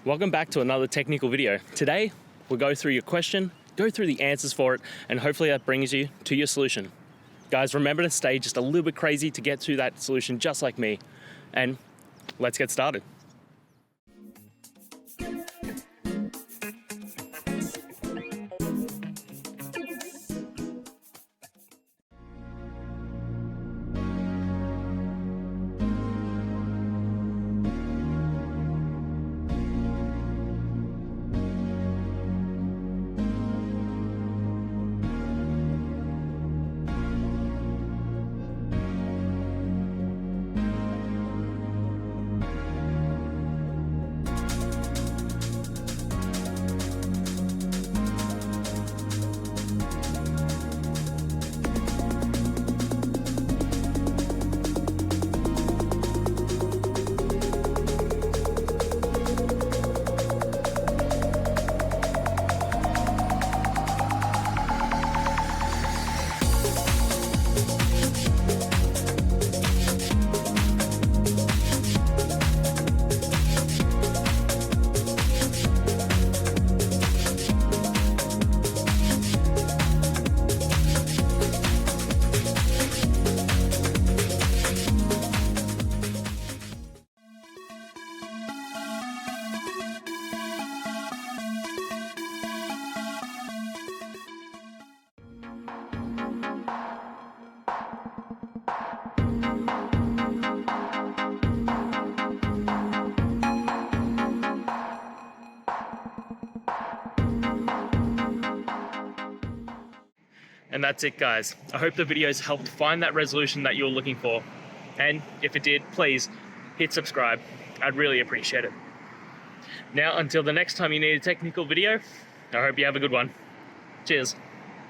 Welcome back to another technical video. Today, we'll go through your question, go through the answers for it, and hopefully that brings you to your solution. Guys, remember to stay just a little bit crazy to get to that solution just like me. And let's get started. And that's it, guys. I hope the videos helped find that resolution that you're looking for. And if it did, please hit subscribe. I'd really appreciate it. Now, until the next time you need a technical video, I hope you have a good one. Cheers.